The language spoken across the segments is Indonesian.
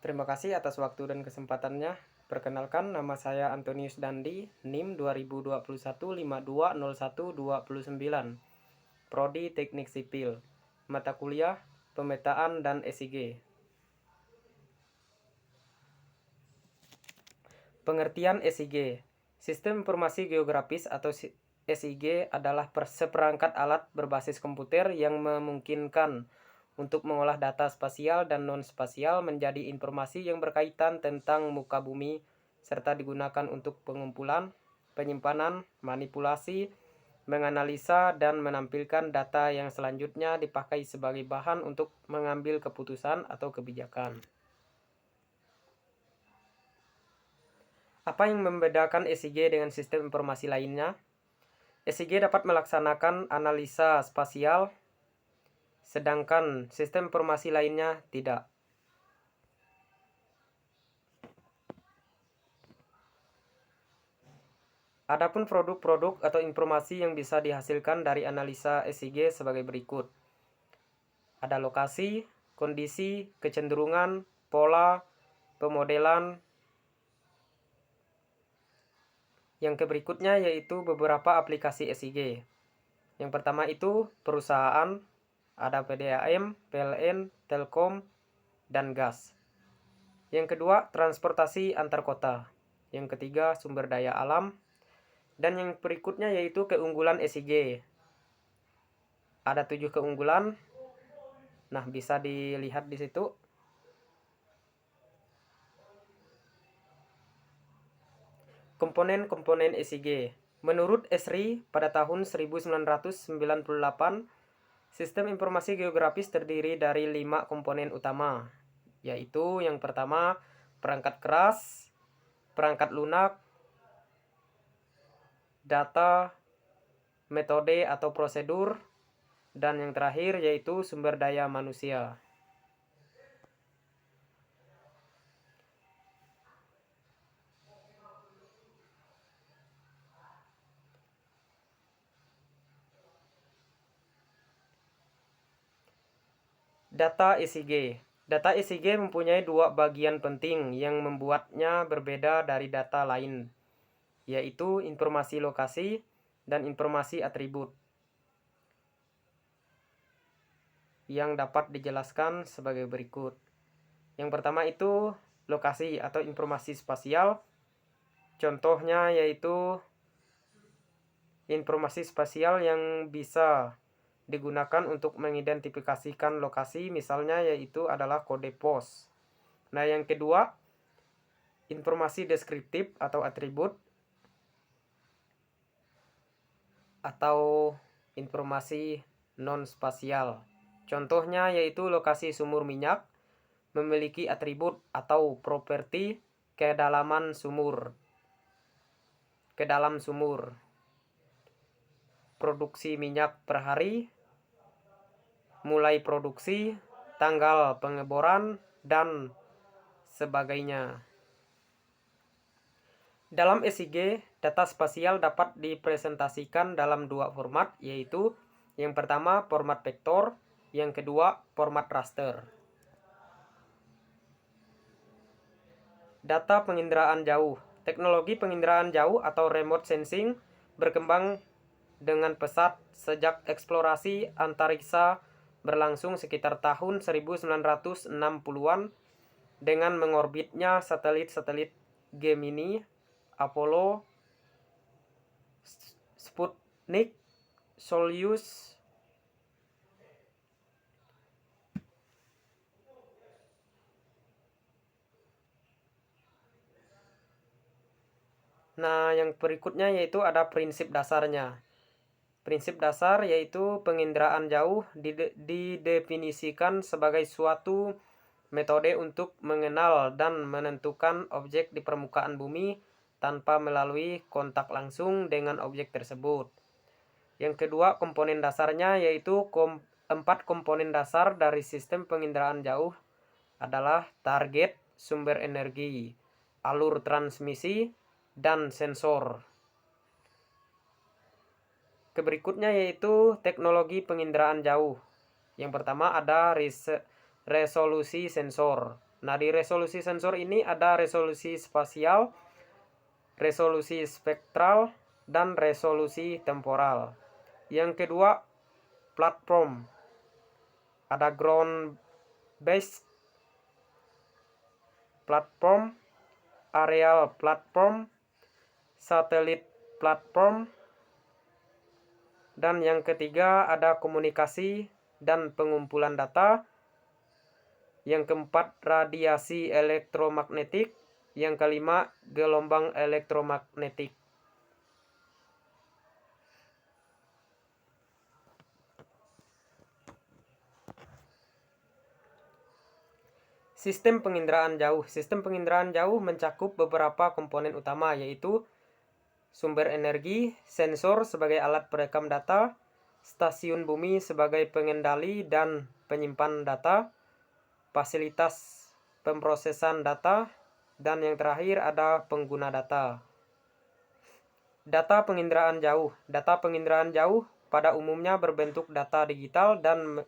Terima kasih atas waktu dan kesempatannya. Perkenalkan, nama saya Antonius Dandi, NIM 2021-520129, Prodi Teknik Sipil, mata kuliah Pemetaan dan SIG. Pengertian SIG. Sistem Informasi Geografis atau SIG adalah seperangkat alat berbasis komputer yang memungkinkan untuk mengolah data spasial dan non-spasial menjadi informasi yang berkaitan tentang muka bumi, serta digunakan untuk pengumpulan, penyimpanan, manipulasi, menganalisa, dan menampilkan data yang selanjutnya dipakai sebagai bahan untuk mengambil keputusan atau kebijakan. Apa yang membedakan SIG dengan sistem informasi lainnya? SIG dapat melaksanakan analisa spasial, sedangkan sistem informasi lainnya tidak. Adapun produk-produk atau informasi yang bisa dihasilkan dari analisa SIG sebagai berikut. Ada lokasi, kondisi, kecenderungan, pola, pemodelan. Yang berikutnya yaitu beberapa aplikasi SIG. Yang pertama itu perusahaan, ada PDAM, PLN, Telkom, dan gas. Yang kedua, transportasi antar kota. Yang ketiga, sumber daya alam. Dan yang berikutnya yaitu keunggulan SIG. Ada 7 keunggulan. Nah, bisa dilihat di situ. Komponen-komponen SIG. Menurut Esri, pada tahun 1998, sistem informasi geografis terdiri dari 5 komponen utama, yaitu yang pertama, perangkat keras, perangkat lunak, data, metode atau prosedur, dan yang terakhir yaitu sumber daya manusia. Data SIG. Data SIG mempunyai 2 bagian penting yang membuatnya berbeda dari data lain, yaitu informasi lokasi dan informasi atribut, yang dapat dijelaskan sebagai berikut. Yang pertama itu lokasi atau informasi spasial. Contohnya yaitu informasi spasial yang bisa digunakan untuk mengidentifikasikan lokasi, misalnya yaitu adalah kode pos. Nah, yang kedua, informasi deskriptif atau atribut atau informasi non-spasial. Contohnya yaitu lokasi sumur minyak memiliki atribut atau properti kedalaman sumur, ke dalam sumur, produksi minyak per hari, mulai produksi, tanggal pengeboran, dan sebagainya. Dalam SIG, data spasial dapat dipresentasikan dalam 2 format, yaitu yang pertama format vektor, yang kedua format raster. Data penginderaan jauh. Teknologi penginderaan jauh atau remote sensing berkembang dengan pesat sejak eksplorasi antariksa berlangsung sekitar tahun 1960-an dengan mengorbitnya satelit-satelit Gemini, Apollo, Sputnik, Soyuz, Nah, yang berikutnya yaitu ada prinsip dasarnya. Prinsip dasar yaitu penginderaan jauh didefinisikan sebagai suatu metode untuk mengenal dan menentukan objek di permukaan bumi tanpa melalui kontak langsung dengan objek tersebut. Yang kedua, komponen dasarnya yaitu 4 komponen dasar dari sistem penginderaan jauh adalah target, sumber energi, alur transmisi, dan sensor. Berikutnya yaitu teknologi penginderaan jauh. Yang pertama ada resolusi sensor. Nah, di resolusi sensor ini ada resolusi spasial, resolusi spektral, dan resolusi temporal. Yang kedua, platform. Ada ground based platform, aerial platform, satelit platform, dan yang ketiga ada komunikasi dan pengumpulan data. Yang keempat, radiasi elektromagnetik. Yang kelima, gelombang elektromagnetik. Sistem penginderaan jauh. Sistem penginderaan jauh mencakup beberapa komponen utama, yaitu sumber energi, sensor sebagai alat perekam data, stasiun bumi sebagai pengendali dan penyimpan data, fasilitas pemrosesan data, dan yang terakhir ada pengguna data. Data penginderaan jauh. Data penginderaan jauh pada umumnya berbentuk data digital dan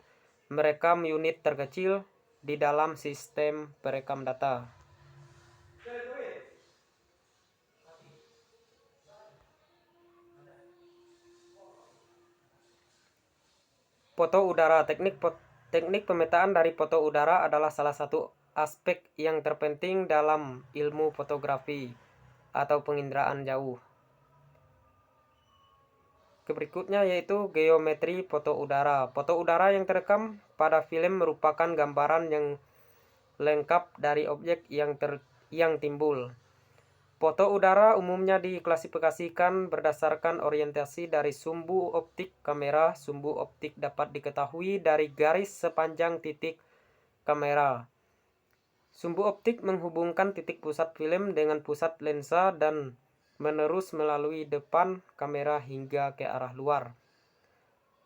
merekam unit terkecil di dalam sistem perekam data. Foto udara. Teknik pemetaan dari foto udara adalah salah satu aspek yang terpenting dalam ilmu fotografi atau penginderaan jauh. Berikutnya yaitu geometri foto udara. Foto udara yang terekam pada film merupakan gambaran yang lengkap dari objek yang timbul. Foto udara umumnya diklasifikasikan berdasarkan orientasi dari sumbu optik kamera. Sumbu optik dapat diketahui dari garis sepanjang titik kamera. Sumbu optik menghubungkan titik pusat film dengan pusat lensa dan menerus melalui depan kamera hingga ke arah luar.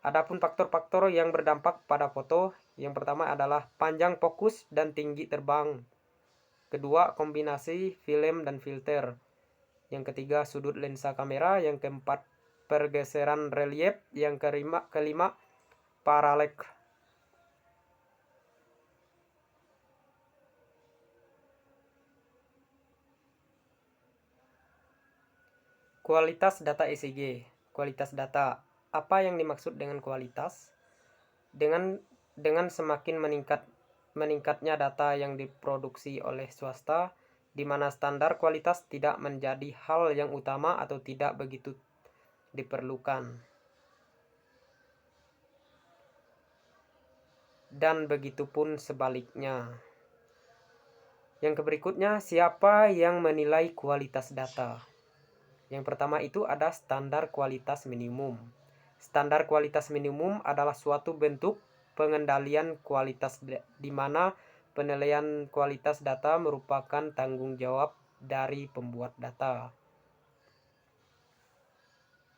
Adapun faktor-faktor yang berdampak pada foto, yang pertama adalah panjang fokus dan tinggi terbang. Kedua, kombinasi film dan filter. Yang ketiga, sudut lensa kamera. Yang keempat, pergeseran relief. Yang kelima, paralek. Kualitas data ECG. Kualitas data. Apa yang dimaksud dengan kualitas? Dengan semakin meningkatnya data yang diproduksi oleh swasta, di mana standar kualitas tidak menjadi hal yang utama atau tidak begitu diperlukan. Dan begitupun sebaliknya. Yang berikutnya, siapa yang menilai kualitas data? Yang pertama itu ada standar kualitas minimum. Standar kualitas minimum adalah suatu bentuk pengendalian kualitas di mana penilaian kualitas data merupakan tanggung jawab dari pembuat data.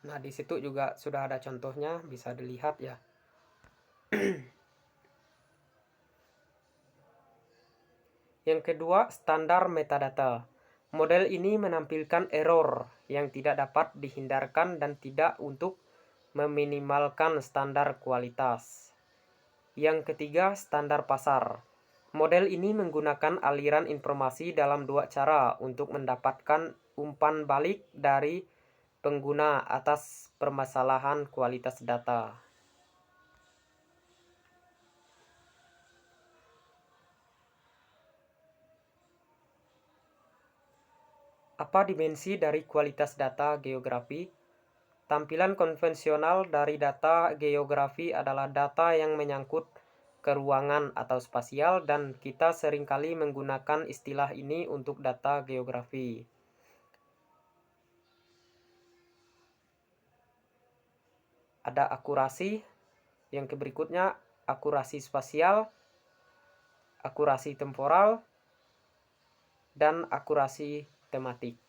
Nah, di situ juga sudah ada contohnya, bisa dilihat ya. Yang kedua, standar metadata. Model ini menampilkan error yang tidak dapat dihindarkan dan tidak untuk meminimalkan standar kualitas. Yang ketiga, standar pasar. Model ini menggunakan aliran informasi dalam dua cara untuk mendapatkan umpan balik dari pengguna atas permasalahan kualitas data. Apa dimensi dari kualitas data geografi? Tampilan konvensional dari data geografi adalah data yang menyangkut ke ruangan atau spasial, dan kita seringkali menggunakan istilah ini untuk data geografi. Ada akurasi, yang berikutnya akurasi spasial, akurasi temporal, dan akurasi tematik.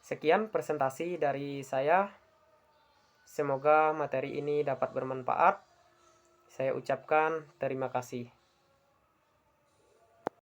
Sekian presentasi dari saya. Semoga materi ini dapat bermanfaat. Saya ucapkan terima kasih.